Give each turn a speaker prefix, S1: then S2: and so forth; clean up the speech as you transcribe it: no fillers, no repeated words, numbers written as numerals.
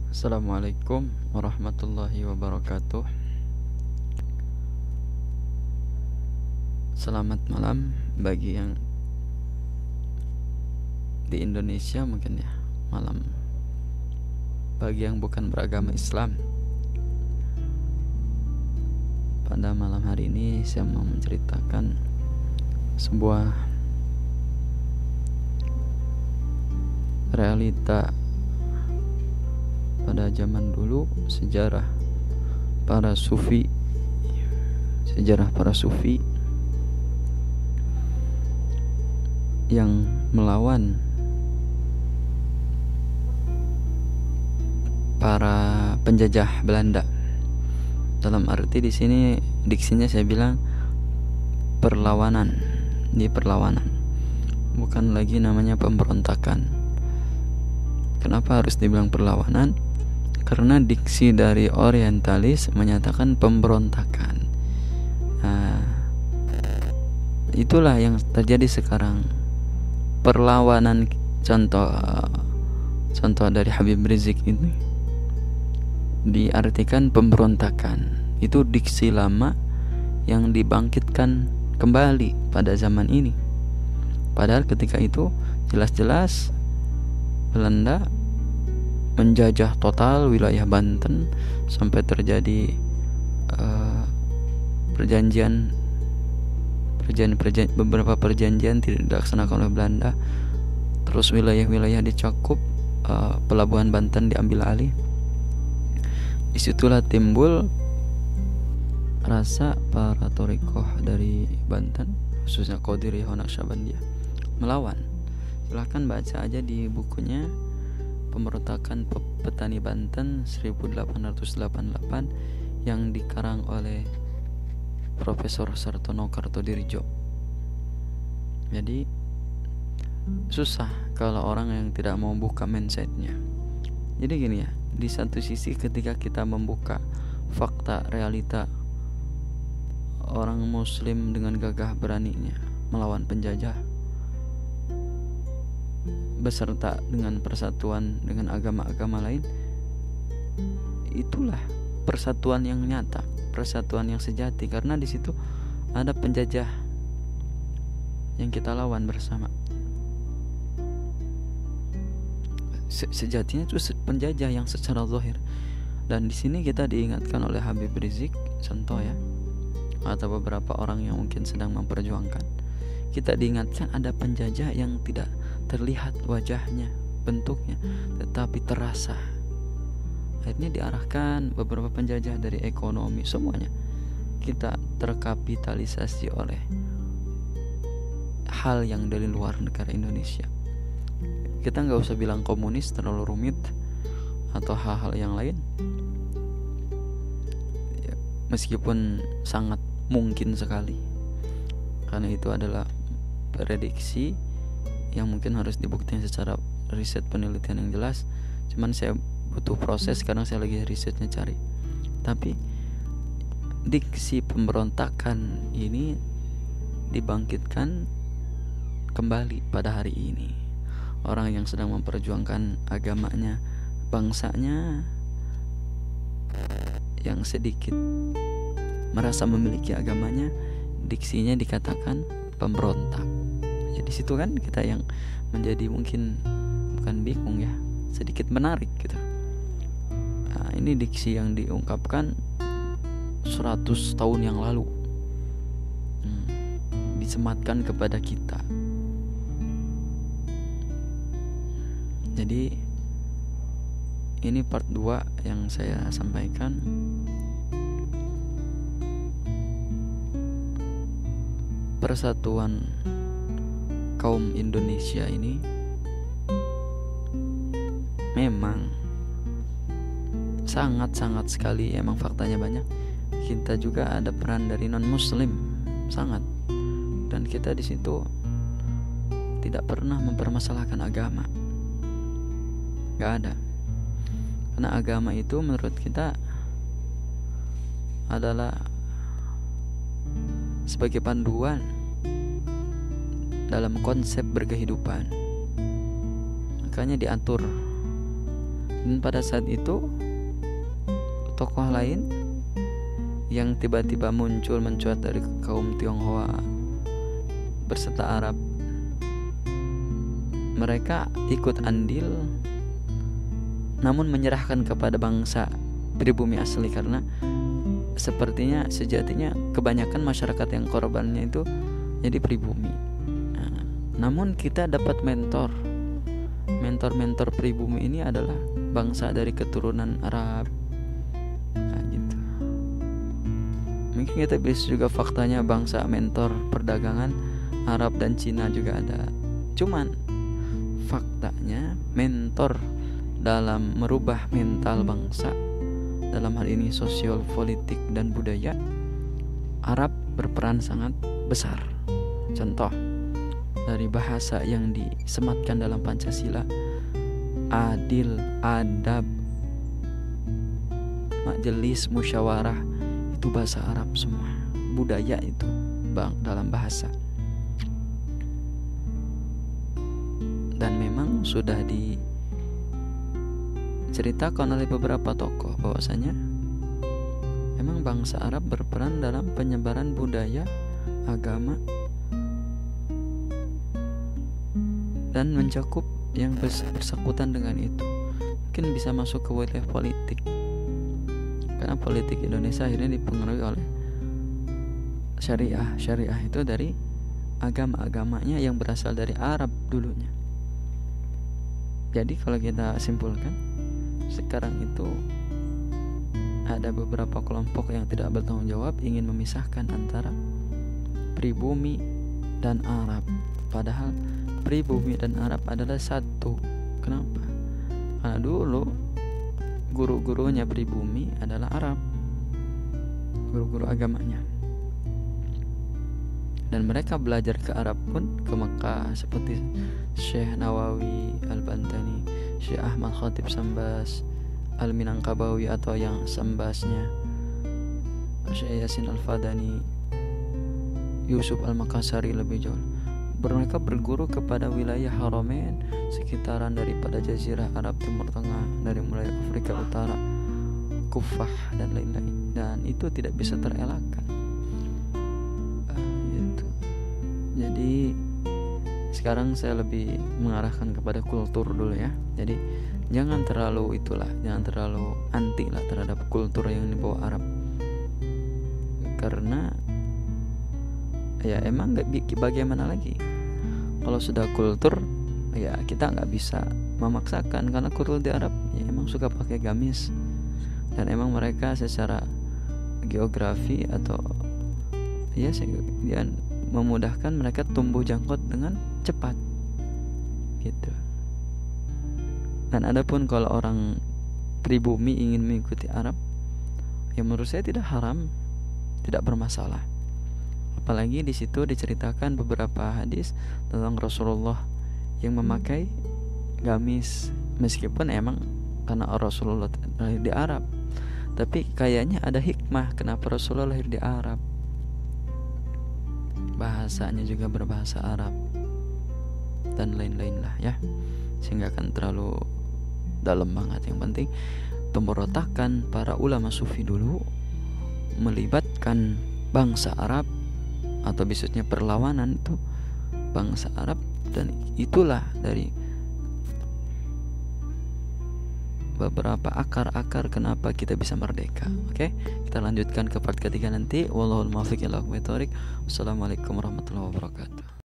S1: Assalamualaikum warahmatullahi wabarakatuh. Selamat malam bagi yang di Indonesia, mungkin ya malam bagi yang bukan beragama Islam. Pada malam hari ini saya mau menceritakan sebuah realita pada zaman dulu, sejarah para sufi yang melawan para penjajah Belanda. Dalam arti di sini diksinya saya bilang perlawanan, bukan lagi namanya pemberontakan. Kenapa harus dibilang perlawanan? Karena diksi dari orientalis menyatakan pemberontakan. Itulah yang terjadi sekarang. Perlawanan, contoh dari Habib Rizik ini diartikan pemberontakan. Itu diksi lama yang dibangkitkan kembali pada zaman ini. Padahal ketika itu jelas-jelas Belanda menjajah total wilayah Banten sampai terjadi beberapa perjanjian tidak dilaksanakan oleh Belanda. Terus wilayah-wilayah dicakup, pelabuhan Banten diambil alih. Disitulah timbul rasa para thorikoh dari Banten, khususnya Qadiriyah Naqsyabandiyah, melawan. Silahkan baca aja di bukunya Pemberontakan Petani Banten 1888 yang dikarang oleh Profesor Sartono Kartodirjo. Jadi susah kalau orang yang tidak mau buka mindsetnya. Jadi gini ya, di satu sisi ketika kita membuka fakta realita orang muslim dengan gagah beraninya melawan penjajah beserta dengan persatuan dengan agama-agama lain, itulah persatuan yang nyata, persatuan yang sejati, karena di situ ada penjajah yang kita lawan bersama. Sejatinya itu penjajah yang secara zahir. Dan di sini kita diingatkan oleh Habib Rizik, contoh ya, atau beberapa orang yang mungkin sedang memperjuangkan, kita diingatkan ada penjajah yang tidak terlihat wajahnya, bentuknya, tetapi terasa. Akhirnya diarahkan beberapa penjajah dari ekonomi, semuanya kita terkapitalisasi oleh hal yang dari luar negara Indonesia. Kita gak usah bilang komunis, terlalu rumit, atau hal-hal yang lain ya, meskipun sangat mungkin sekali, karena itu adalah prediksi yang mungkin harus dibuktikan secara riset penelitian yang jelas. Cuman saya butuh proses, sekarang saya lagi risetnya cari. Tapi diksi pemberontakan ini dibangkitkan kembali pada hari ini. Orang yang sedang memperjuangkan agamanya, bangsanya, yang sedikit merasa memiliki agamanya, diksinya dikatakan pemberontak. Ya di situ kan kita yang menjadi mungkin bukan bingung ya, sedikit menarik gitu. Nah, ini diksi yang diungkapkan 100 tahun yang lalu, disematkan kepada kita. Jadi ini part 2 yang saya sampaikan. Persatuan kaum Indonesia ini memang sangat-sangat sekali, emang faktanya banyak. Kita juga ada peran dari non-muslim, sangat. Dan kita di situ tidak pernah mempermasalahkan agama. Gak ada. Karena agama itu menurut kita adalah sebagai panduan dalam konsep berkehidupan. Makanya diatur Dan pada saat itu tokoh lain yang tiba-tiba muncul mencuat dari kaum Tionghoa berserta Arab, mereka ikut andil namun menyerahkan kepada bangsa pribumi asli, karena sepertinya sejatinya kebanyakan masyarakat yang korbannya itu jadi pribumi. Namun kita dapat mentor pribumi ini adalah bangsa dari keturunan Arab. Gitu. Mungkin kita bisa juga faktanya bangsa mentor perdagangan Arab dan Cina juga ada. Cuman faktanya mentor dalam merubah mental bangsa, dalam hal ini sosial, politik, dan budaya, Arab berperan sangat besar. Contoh, dari bahasa yang disematkan dalam Pancasila, adil, adab, majelis, musyawarah, itu bahasa Arab semua. Budaya itu dalam bahasa. Dan memang sudah diceritakan oleh beberapa tokoh bahwasanya memang bangsa Arab berperan dalam penyebaran budaya, agama, dan mencakup yang bersangkutan dengan itu. Mungkin bisa masuk ke wilayah politik, karena politik Indonesia akhirnya dipengaruhi oleh syariah. Syariah itu dari agama-agamanya yang berasal dari Arab dulunya. Jadi kalau kita simpulkan, sekarang itu ada beberapa kelompok yang tidak bertanggung jawab ingin memisahkan antara pribumi dan Arab, padahal pribumi dan Arab adalah satu. Kenapa? Karena dulu guru-gurunya pribumi adalah Arab, guru-guru agamanya, dan mereka belajar ke Arab pun ke Mekah, seperti Syekh Nawawi Al-Bantani, Syekh Ahmad Khatib Sambas Al-Minangkabawi atau yang sambasnya, Syekh Yasin Al-Fadani, Yusuf Al-Makassari lebih jauh. Mereka berguru kepada wilayah Haramain sekitaran daripada Jazirah Arab Timur Tengah, dari mulai Afrika Utara, Kufah dan lain-lain, dan itu tidak bisa terelakkan. Gitu. Jadi sekarang saya lebih mengarahkan kepada kultur dulu ya. Jadi jangan terlalu anti lah terhadap kultur yang dibawa Arab, karena ya emang bagaimana lagi, kalau sudah kultur ya kita nggak bisa memaksakan, karena kultur di Arab ya emang suka pakai gamis, dan emang mereka secara geografi atau ya memudahkan mereka tumbuh jangkut dengan cepat gitu. Dan adapun kalau orang pribumi ingin mengikuti Arab, ya menurut saya tidak haram, tidak bermasalah. Apalagi di situ diceritakan beberapa hadis tentang Rasulullah yang memakai gamis, meskipun emang karena Rasulullah lahir di Arab, tapi kayaknya ada hikmah kenapa Rasulullah lahir di Arab. Bahasanya juga berbahasa Arab dan lain-lain lah ya, sehingga akan terlalu dalam banget. Yang penting pemberontakan para ulama sufi dulu melibatkan bangsa Arab, atau bisnisnya perlawanan itu bangsa Arab, dan itulah dari beberapa akar-akar kenapa kita bisa merdeka. Oke, kita lanjutkan ke part ketiga nanti. Wallahul muwaffiq ila aqwamit thoriq. Wassalamualaikum warahmatullahi wabarakatuh.